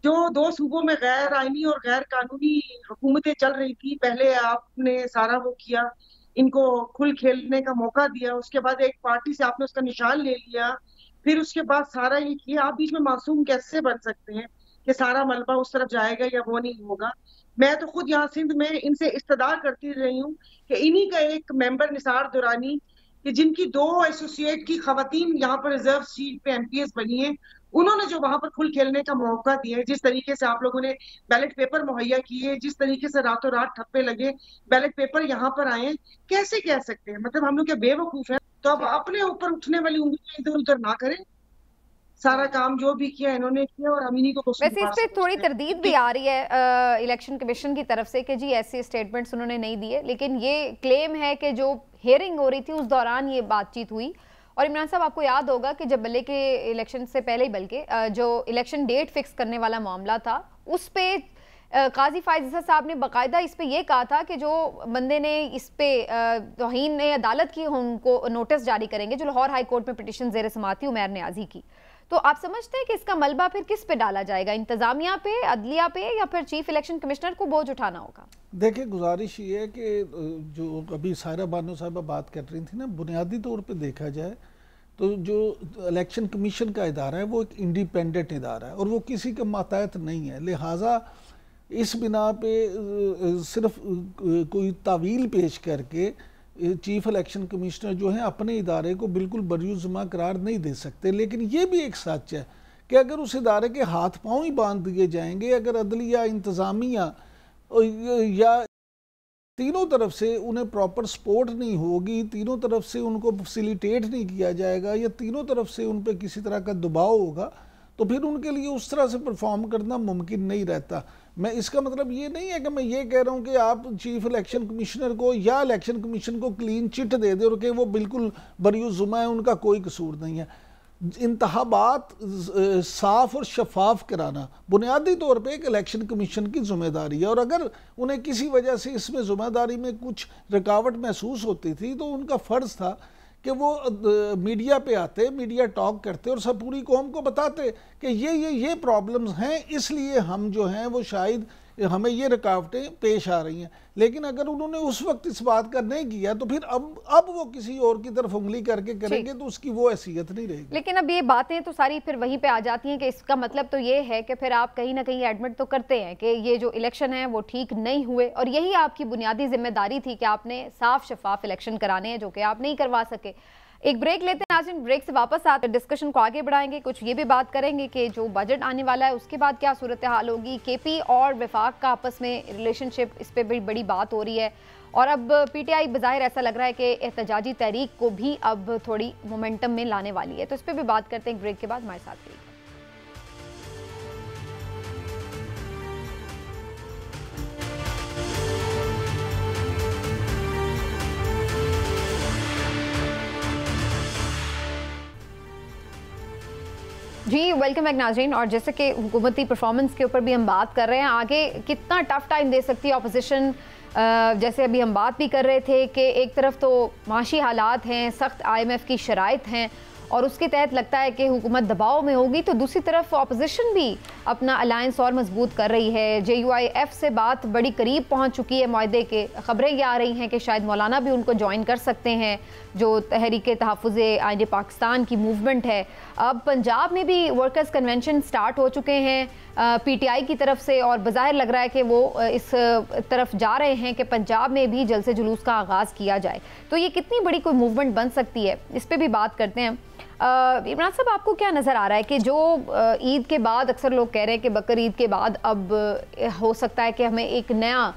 जो 2 सूबों में गैर आईनी और गैर कानूनी हुकूमतें चल रही थी, पहले आपने सारा वो किया, इनको खुल खेलने का मौका दिया, उसके बाद एक पार्टी से आपने उसका निशान ले लिया, फिर उसके बाद सारा ये किया। आप बीच में मासूम कैसे बन सकते हैं कि सारा मलबा उस तरफ जाएगा या वो नहीं होगा? मैं तो खुद यहाँ सिंध में इनसे इस्तदार करती रही हूँ कि इन्हीं का एक मेंबर निसार दुरानी कि जिनकी 2 एसोसिएट की खवातीन यहाँ पर रिजर्व सीट पे एमपीएस बनी है, उन्होंने जो वहां पर खुल खेलने का मौका दिया है, जिस तरीके से आप लोगों ने बैलेट पेपर मुहैया किए, जिस तरीके से रातों रात ठप्पे लगे, बैलेट पेपर यहाँ पर आए, कैसे कह सकते हैं? मतलब हम लोग क्या बेवकूफ हैं? तो अब अपने ऊपर उठने वाली उंगलियां इधर उधर ना करें। सारा काम जो भी किया इन्होंने किया और हम इन्हीं को वैसे इस पे थोड़ी तरदीद भी आ रही है इलेक्शन कमीशन की तरफ से कि जी ऐसे स्टेटमेंट्स उन्होंने नहीं दिए, लेकिन ये क्लेम है कि जो हेयरिंग हो रही थी उस दौरान ये बातचीत हुई। और इमरान साहब, आपको याद होगा कि जब बल्ले के इलेक्शन से पहले ही बल्कि जो इलेक्शन डेट फिक्स करने वाला मामला था उस पे काजी फायज़ साहब ने बाकायदा इस पे ये कहा था कि जो बंदे ने इस पे तौहीन अदालत की उनको नोटिस जारी करेंगे, जो लाहौर हाई कोर्ट में पिटीशन ज़ेर समाअत थी उमैर नियाज़ी की। तो आप समझते हैं कि इसका मलबा फिर किस पे डाला जाएगा, इंतजामिया पे, अदलिया पे, या फिर चीफ इलेक्शन कमिश्नर को बोझ उठाना होगा? देखिए, गुजारिश ये है कि जो अभी सायरा बानो साहबा बात कर रही थी ना, बुनियादी तौर पे देखा जाए तो जो इलेक्शन कमीशन का इदारा है वो एक इंडिपेंडेंट इदारा है और वो किसी के मातहत नहीं है। लिहाजा इस बिना पे सिर्फ कोई तावील पेश करके चीफ इलेक्शन कमिश्नर जो है अपने इदारे को बिल्कुल बरियुज़्मा करार नहीं दे सकते। लेकिन ये भी एक सच है कि अगर उस इदारे के हाथ पांव ही बांध दिए जाएंगे, अगर अदलिया, इंतज़ामिया या तीनों तरफ से उन्हें प्रॉपर सपोर्ट नहीं होगी, तीनों तरफ से उनको फैसिलिटेट नहीं किया जाएगा, या तीनों तरफ से उन पर किसी तरह का दबाव होगा, तो फिर उनके लिए उस तरह से परफॉर्म करना मुमकिन नहीं रहता। मैं इसका मतलब ये नहीं है कि मैं ये कह रहा हूँ कि आप चीफ इलेक्शन कमिश्नर को या इलेक्शन कमीशन को क्लीन चिट दे दे और कि वो बिल्कुल बरियुज़्मा है, उनका कोई कसूर नहीं है। इंतखाबात साफ और शफाफ कराना बुनियादी तौर पे एक इलेक्शन कमीशन की जिम्मेदारी है, और अगर उन्हें किसी वजह से इसमें जिम्मेदारी में कुछ रुकावट महसूस होती थी तो उनका फ़र्ज़ था कि वो मीडिया पे आते, मीडिया टॉक करते और सब पूरी कौम को बताते कि ये प्रॉब्लम्स हैं, इसलिए हम जो हैं वो शायद हमें ये रुकावटें पेश आ रही हैं। लेकिन अगर उन्होंने उस वक्त इस बात का नहीं किया तो फिर अब वो किसी और की तरफ उंगली करके करेंगे तो उसकी वो हैसियत नहीं रहेगी। लेकिन अब ये बातें तो सारी फिर वहीं पे आ जाती हैं कि इसका मतलब तो ये है कि फिर आप कहीं ना कहीं एडमिट तो करते हैं कि ये जो इलेक्शन है वो ठीक नहीं हुए, और यही आपकी बुनियादी जिम्मेदारी थी कि आपने साफ शफाफ इलेक्शन कराने हैं, जो कि आप नहीं करवा सके। एक ब्रेक लेते हैं नाज़रीन, ब्रेक से वापस आते डिस्कशन को आगे बढ़ाएंगे। कुछ ये भी बात करेंगे कि जो बजट आने वाला है उसके बाद क्या सूरत हाल होगी, केपी और वफाक का आपस में रिलेशनशिप, इस पर बड़ी बड़ी बात हो रही है। और अब पीटीआई बज़ाहिर ऐसा लग रहा है कि एहतजाजी तहरीक को भी अब थोड़ी मोमेंटम में लाने वाली है, तो इस पर भी बात करते हैं ब्रेक के बाद। हमारे साथ रहिए। जी वेलकम बैक नाज़रीन। और जैसे कि हुकूमती परफॉर्मेंस के ऊपर भी हम बात कर रहे हैं, आगे कितना टफ टाइम दे सकती है अपोजिशन। जैसे अभी हम बात भी कर रहे थे कि एक तरफ तो माशी हालात हैं, सख्त IMF की शराइत हैं और उसके तहत लगता है कि हुकूमत दबाव में होगी, तो दूसरी तरफ अपोजिशन भी अपना अलायंस और मजबूत कर रही है। JUIF से बात बड़ी करीब पहुंच चुकी है मुआहदे के, ख़बरें ये आ रही हैं कि शायद मौलाना भी उनको ज्वाइन कर सकते हैं, जो तहरीक तहफ़्फ़ुज़ आइन पाकिस्तान की मूवमेंट है। अब पंजाब में भी वर्कर्स कन्वेंशन स्टार्ट हो चुके हैं PTI की तरफ से, और बज़ाहिर लग रहा है कि वो इस तरफ जा रहे हैं कि पंजाब में भी जलसे जुलूस का आगाज़ किया जाए। तो ये कितनी बड़ी कोई मूवमेंट बन सकती है, इस पर भी बात करते हैं। इमरान साहब, आपको क्या नज़र आ रहा है कि जो ईद के बाद, अक्सर लोग कह रहे हैं कि बकर ईद के बाद अब हो सकता है कि हमें एक नया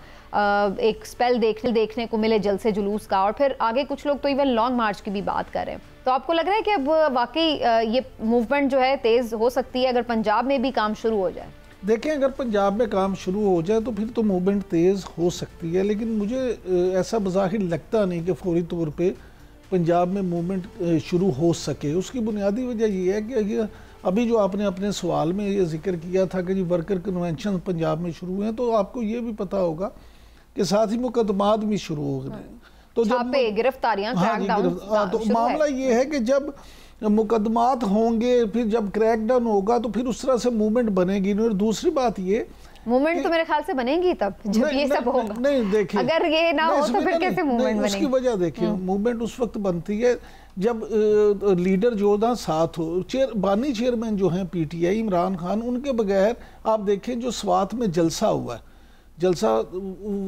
एक स्पेल देखने को मिले जलसे जुलूस का, और फिर आगे कुछ लोग तो इवन लॉन्ग मार्च की भी बात कर रहे हैं, तो आपको लग रहा है कि अब वाकई ये मूवमेंट जो है तेज़ हो सकती है अगर पंजाब में भी काम शुरू हो जाए? देखें, अगर पंजाब में काम शुरू हो जाए तो फिर तो मूवमेंट तेज़ हो सकती है, लेकिन मुझे ऐसा बज़ाहिर लगता नहीं कि फौरी तौर पे पंजाब में मूवमेंट शुरू हो सके। उसकी बुनियादी वजह ये है कि अभी जो आपने अपने सवाल में ये जिक्र किया था कि जी वर्कर कन्वेंशन पंजाब में शुरू हैं, तो आपको ये भी पता होगा कि साथ ही मुकदमात भी शुरू हो गए। तो जब गिरफ्तारियां, तो मामला ये है कि जब मुकदमात होंगे, फिर जब क्रैकडाउन होगा तो फिर उस तरह से मूवमेंट बनेगी नहीं। और दूसरी बात ये मूवमेंट तो मेरे ख्याल से बनेगी तब जब ये सब होगा। नहीं देखिए, अगर ये ना हो तो फिर कैसे मूवमेंट बनेगी? उसकी वजह देखिए, मूवमेंट उस वक्त बनती है जब लीडर जो ना साथ हो। बानी चेयरमैन जो हैं PTI इमरान खान, उनके बगैर आप देखें जो स्वात में जलसा हुआ है, जलसा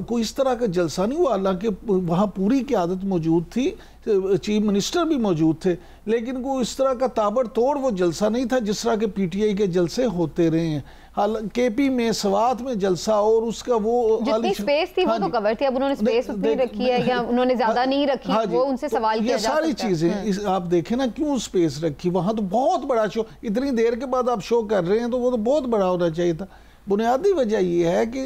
कोई इस तरह का जलसा नहीं हुआ, हालांकि वहाँ पूरी क़यादत मौजूद थी, चीफ मिनिस्टर भी मौजूद थे, लेकिन वो इस तरह का ताबड़तोड़ वो जलसा नहीं था जिस तरह के PTI के जलसे होते रहे हैं। KP में स्वात में जलसा और उसका वो जितनी स्पेस थी वो तो कवर थी, अब उन्होंने स्पेस उतनी रखी है या उन्होंने ज्यादा नहीं रखी, वो उनसे सवाल किया जा सकता है। ये सारी चीजें आप देखें ना, क्यों स्पेस रखी? वहाँ तो बहुत बड़ा शो, इतनी देर के बाद आप शो कर रहे हैं तो वो तो बहुत बड़ा होना चाहिए था। बुनियादी वजह ये है कि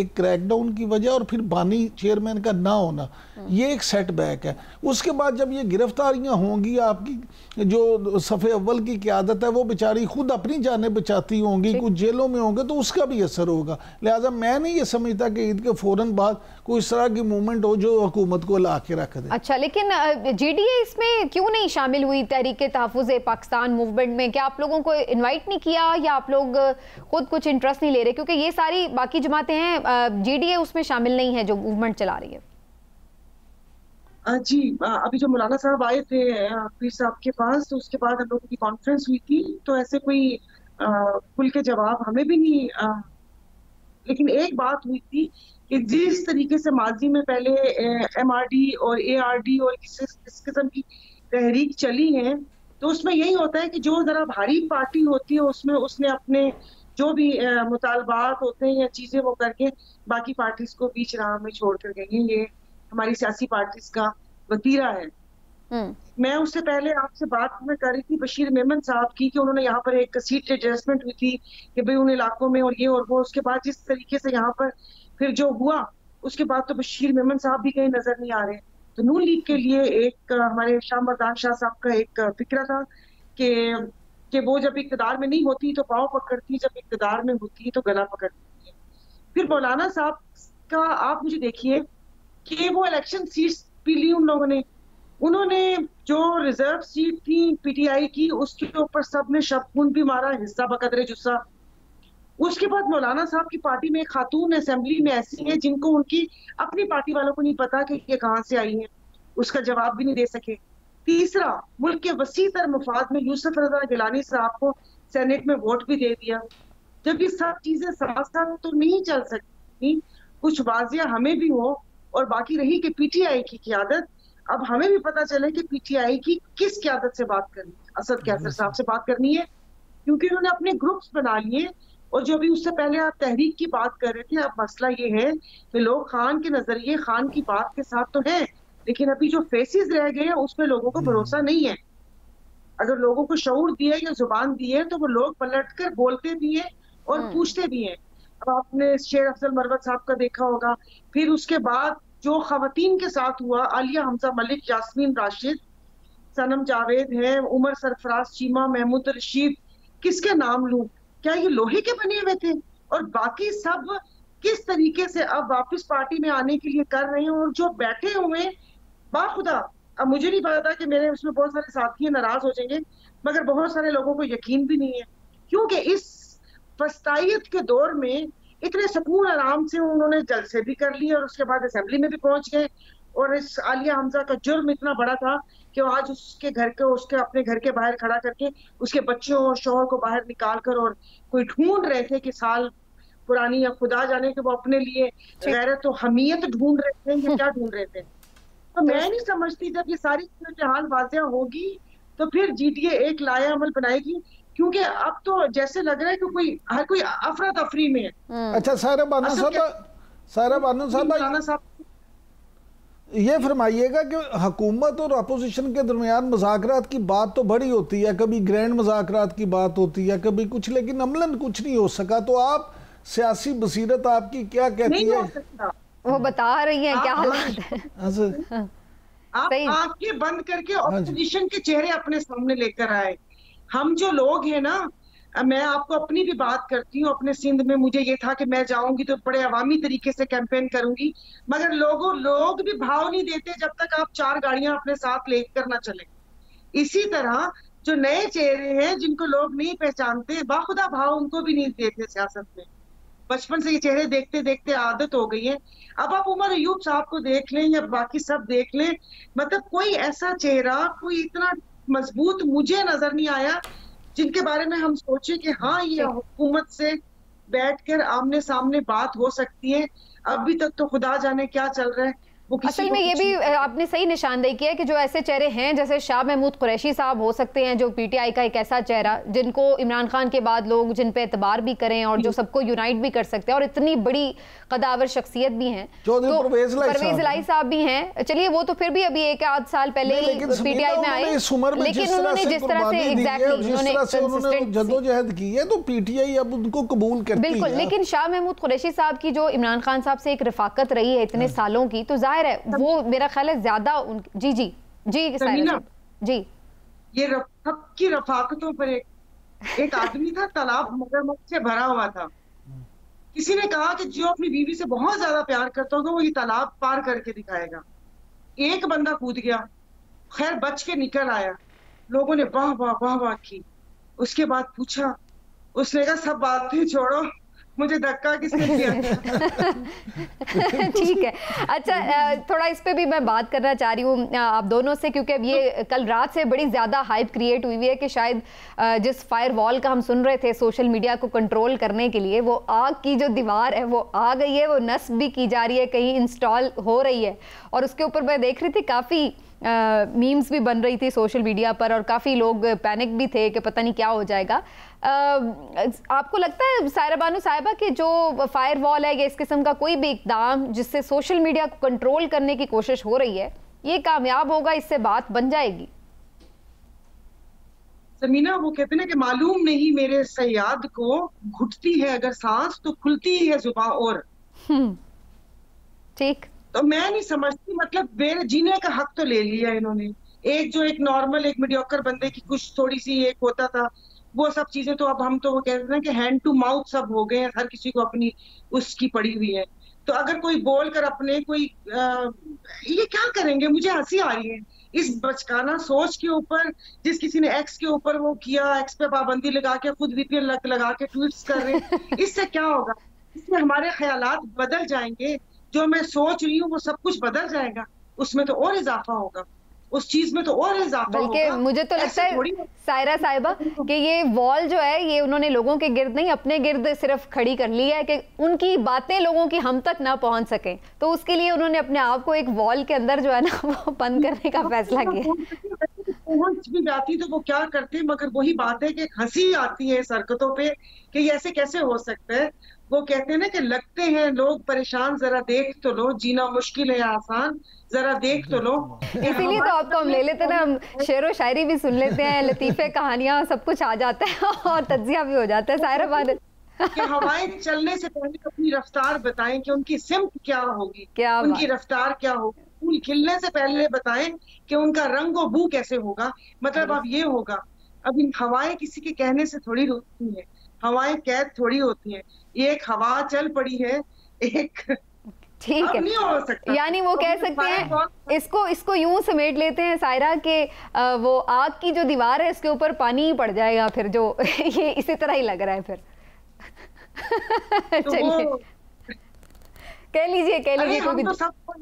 एक क्रैकडाउन की वजह और फिर बानी चेयरमैन का ना होना, ये एक सेटबैक है। उसके बाद जब ये गिरफ्तारियां होंगी, आपकी जो सफ़े अव्वल की क़यादत है वो बेचारी खुद अपनी जानें बचाती होंगी, कुछ जेलों में होंगे, तो उसका भी असर होगा। लिहाजा मैं नहीं ये समझता कि ईद के फ़ौरन बाद कोई इस तरह की मूवमेंट हो जो हुकूमत को ला के रख दे। अच्छा, लेकिन GDA इसमें क्यों नहीं शामिल हुई तहरीक तहफ़्फ़ुज़ पाकिस्तान मूवमेंट में? क्या आप लोगों को इन्वाइट नहीं किया या आप लोग खुद कुछ इंटरेस्ट नहीं ले रहे? क्योंकि ये सारी बाकी जमातें हैं, GDA उसमें शामिल नहीं है जो मूवमेंट चला रही है। जी, अभी जो मौलाना साहब आए थे पीर साहब के पास, तो उसके बाद हम लोगों की कॉन्फ्रेंस हुई थी, तो ऐसे कोई खुल के जवाब हमें भी नहीं, लेकिन एक बात हुई थी कि जिस तरीके से माजी में पहले MRD और ARD और इस किस्म की तहरीक चली है, तो उसमें यही होता है कि जो जरा भारी पार्टी होती है उसमें उसने अपने जो भी मुतालबात होते हैं या चीजें वो करके बाकी पार्टीज को बीच राह में छोड़ कर गई हैं। ये हमारी सियासी पार्टीज का वतीरा है। मैं उससे पहले आपसे बात में कर रही थी बशीर मेमन साहब की कि उन्होंने यहाँ पर एक सीट एडजस्टमेंट हुई थी कि भाई उन इलाकों में और ये और वो, उसके बाद जिस तरीके से यहाँ पर फिर जो हुआ उसके बाद तो बशीर मेमन साहब भी कहीं नजर नहीं आ रहे। तो नून लीग के लिए एक हमारे शाह मर्दान शाह साहब का एक फिक्र था कि वो जब इक़्तिदार में नहीं होती तो पाँव पकड़ती, जब इक़्तिदार में होती है तो गला पकड़ती है। फिर मौलाना साहब का आप मुझे देखिए कि वो इलेक्शन सीट्स भी ली उन लोगों ने, उन्होंने जो रिजर्व सीट थी PTI की उसके ऊपर सबने शबखून भी मारा, हिस्सा बकदरे जुस्सा। उसके बाद मौलाना साहब की पार्टी में एक खातून असेंबली में ऐसी है जिनको उनकी अपनी पार्टी वालों को नहीं पता कि ये कहाँ से आई है, उसका जवाब भी नहीं दे सके। तीसरा, मुल्क के वसी तर मफाद में यूसुफ रजा गिलानी साहब को सेनेट में वोट भी दे दिया। जब ये सब चीजें साथ साथ तो नहीं चल सकती, कुछ वाजिया हमें भी हो। और बाकी रही कि पीटीआई की क़यादत, अब हमें भी पता चले कि पीटीआई की किस क़यादत से बात करनी है। असद कैसर साहब से बात करनी है, क्योंकि उन्होंने अपने ग्रुप्स बना लिए। और जो अभी उससे पहले आप तहरीक की बात कर रहे थे, अब मसला ये है कि लोग खान के नजरिए, खान की बात के साथ तो हैं, लेकिन अभी जो फेसेस रह गए हैं उसमें लोगों को भरोसा नहीं है। अगर लोगों को शऊर दिए या जुबान दी है तो वो लोग पलट कर बोलते भी हैं और पूछते भी हैं। अब आपने शेर अफजल मरवत साहब का देखा होगा, फिर उसके बाद जो खवातीन के साथ हुआ, आलिया हमजा मलिक, यास्मीन राशिद, सनम जावेद है, उमर सरफराज चीमा, महमूद रशीद, किसके नाम लूं? क्या ये लोहे के बने हुए थे? और बाकी सब किस तरीके से अब वापस पार्टी में आने के लिए कर रहे हैं। और जो बैठे हुए बाखुदा, अब मुझे नहीं पता कि मेरे उसमें बहुत सारे साथी नाराज हो जाएंगे, मगर बहुत सारे लोगों को यकीन भी नहीं है, क्योंकि इस फस्तायत के दौर में इतने सुकून आराम से उन्होंने जलसे भी कर लिए और उसके बाद असेंबली में भी पहुंच गए। और इस आलिया हमजा का जुर्म इतना बड़ा था कि वो आज उसके घर के, उसके अपने घर के बाहर खड़ा करके उसके बच्चों और शौहर को बाहर निकाल कर और कोई ढूंढ रहे थे कि साल पुरानी या खुदा जाने के वो अपने लिए गैरत तो हमीयत ढूंढ रहे थे या क्या ढूंढ रहे थे। तो मैं नहीं समझती, जब ये सारी चीजें हाल वाजिया होगी तो फिर जीटीए एक लाया अमल बनाएगी, क्योंकि अब तो जैसे लग रहा है कि कोई हर कोई अफरा तफरी में है। अच्छा सायरा बानो साहब, ये फरमाइएगा कि हुकूमत और अपोजिशन के दरमियान मुज़ाकरात की बात तो बड़ी होती है, कभी ग्रैंड मुज़ाकरात की बात होती है, कभी कुछ, लेकिन अमलन कुछ नहीं हो सका। तो आप सियासी बसीरत आपकी क्या कहती है? वो बता रही है क्या हालात है। आप आंखें बंद करके ऑपोजिशन के चेहरे अपने सामने लेकर आए। हम जो लोग हैं ना, मैं आपको अपनी भी बात करती हूँ, अपने सिंध में मुझे ये था कि मैं जाऊंगी तो बड़े अवामी तरीके से कैंपेन करूंगी, मगर लोग भी भाव नहीं देते जब तक आप 4 गाड़ियां अपने साथ लेकर ना चले। इसी तरह जो नए चेहरे हैं जिनको लोग नहीं पहचानते, बाखुदा भाव उनको भी नहीं देते सियासत में। बचपन से ये चेहरे देखते देखते आदत हो गई है। अब आप उमर अयूब साहब को देख लें या बाकी सब देख लें, मतलब कोई ऐसा चेहरा, कोई इतना मजबूत मुझे नजर नहीं आया जिनके बारे में हम सोचे कि हाँ ये हुकूमत से बैठकर आमने सामने बात हो सकती है। अभी तक तो खुदा जाने क्या चल रहा है। असल में ये भी आपने सही निशानदेही किया कि जो ऐसे चेहरे हैं जैसे शाह महमूद कुरैशी साहब हो सकते हैं, जो पीटीआई का एक ऐसा चेहरा जिनको इमरान खान के बाद लोग जिन पे एतबार भी करें और जो सबको यूनाइट भी कर सकते हैं और इतनी बड़ी कदावर शख्सियत भी हैं। तो परवेज इलाही साहब भी हैं। चलिए वो तो फिर भी अभी 1-8 साल पहले ही पीटीआई में आए, लेकिन उन्होंने जिस तरह से एग्जैक्टली जद्दोजहद की है तो पीटीआई अब उनको कबूल करती है। बिल्कुल, लेकिन शाह महमूद कुरैशी साहब की जो इमरान खान साहब से एक रफाकत रही है इतने सालों की, तो है वो मेरा ख्याल है ज्यादा जी जी जी जी ये की रफाकतों पर एक आदमी था, तालाब मगरमच्छ से भरा हुआ था। किसी ने कहा कि जो अपनी बीवी से बहुत ज्यादा प्यार करता होगा वो ये तालाब पार करके दिखाएगा। एक बंदा कूद गया, खैर बच के निकल आया, लोगों ने वाह वाह वाह वाह की। उसके बाद पूछा, उसने कहा सब बातें छोड़ो, मुझे धक्का किसने दिया? ठीक है, अच्छा थोड़ा इस पे भी मैं बात करना चाह रही हूँ आप दोनों से, क्योंकि अब ये कल रात से बड़ी ज़्यादा हाइप क्रिएट हुई है कि शायद जिस फायर वॉल का हम सुन रहे थे सोशल मीडिया को कंट्रोल करने के लिए, वो आग की जो दीवार है वो आ गई है, वो नस्ब भी की जा रही है, कहीं इंस्टॉल हो रही है। और उसके ऊपर मैं देख रही थी काफ़ी मीम्स भी बन रही थी सोशल मीडिया पर और काफ़ी लोग पैनिक भी थे कि पता नहीं क्या हो जाएगा। आपको लगता है सायरा बानो साहिबा कि जो फायर वॉल है या इस किस्म का कोई भी इकदाम जिससे सोशल मीडिया को कंट्रोल करने की कोशिश हो रही है, ये कामयाब होगा, इससे बात बन जाएगी? समीना, वो कहते हैं कि मालूम नहीं मेरे सयाद को, घुटती है अगर सांस तो खुलती है जुबान। और ठीक, तो मैं नहीं समझती, मतलब मेरे जीने का हक तो ले लिया इन्होंने। एक जो एक नॉर्मल एक मीडियोकर बंदे की कुछ थोड़ी सी एक होता था, वो सब चीजें तो अब हम तो वो कहते हैं कि हैंड टू माउथ सब हो गए हैं, हर किसी को अपनी उसकी पड़ी हुई है। तो अगर कोई बोल कर अपने कोई ये क्या करेंगे, मुझे हंसी आ रही है इस बचकाना सोच के ऊपर। जिस किसी ने एक्स के ऊपर वो किया, एक्स पे पाबंदी लगा के खुद वीपीएन लगा के ट्वीट्स कर रहे हैं, इससे क्या होगा? इससे हमारे ख्यालात बदल जाएंगे, जो मैं सोच रही हूँ वो सब कुछ बदल जाएगा, उसमें तो और इजाफा होगा, उस चीज में तो और इजाफा होगा। बल्कि मुझे तो लगता है सायरा साहिबा कि ये वॉल जो है ये उन्होंने लोगों के गिर्द नहीं अपने गिर्द सिर्फ खड़ी कर ली है कि उनकी बातें लोगों की हम तक ना पहुंच सके, तो उसके लिए उन्होंने अपने आप को एक वॉल के अंदर जो है ना वो बंद करने का फैसला किया। पहुंच भी जाती तो वो क्या करते, मगर वही बात है कि हंसी आती है इस हरकतों पे कि ऐसे कैसे हो सकता है। वो कहते हैं ना कि लगते हैं लोग परेशान, जरा देख तो लो, जीना मुश्किल है आसान, जरा देख तो लो। इसीलिए तो आपको हम ले लेते ना, हम शेरो शायरी भी सुन लेते हैं, लतीफे कहानियां सब कुछ आ जाता है और तज्जिया भी हो जाता है। सायरा बादल कि हवाएं चलने से पहले अपनी रफ्तार बताएं कि उनकी सिमत क्या होगी, क्या उनकी रफ्तार क्या होगी। फूल खिलने से पहले बताएं कि उनका रंग और बू कैसे होगा। मतलब अब ये होगा, अब इन हवाएं किसी के कहने से थोड़ी होती हैं, हवाएं कैद थोड़ी होती हैं। ये एक हवा चल पड़ी है, एक ठीक है, नहीं हो सकता। यानी वो कह सकते हैं इसको यूं समेट लेते हैं सायरा के वो आग की जो दीवार है इसके ऊपर पानी ही पड़ जाएगा फिर, जो ये इसी तरह ही लग रहा है फिर। तो चलिए कह लीजिए हम तो सबको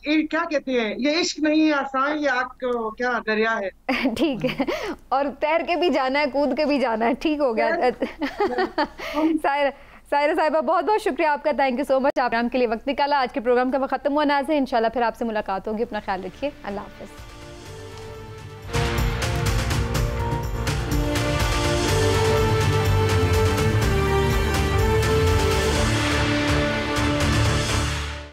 क्या कहते हैं, ये इश्क नहीं है आसान, ये आग को क्या दरिया है। ठीक है, और तैर के भी जाना है, कूद के भी जाना है, ठीक हो गया। सायरा साहिबा बहुत बहुत शुक्रिया आपका, थैंक यू सो मच, आप प्रोग्राम के लिए वक्त निकाला। आज के प्रोग्राम का वक्त खत्म हुआ नाज़रीन, इंशाल्लाह फिर आपसे मुलाकात होगी, अपना ख्याल रखिए, अल्लाह हाफ़िज़।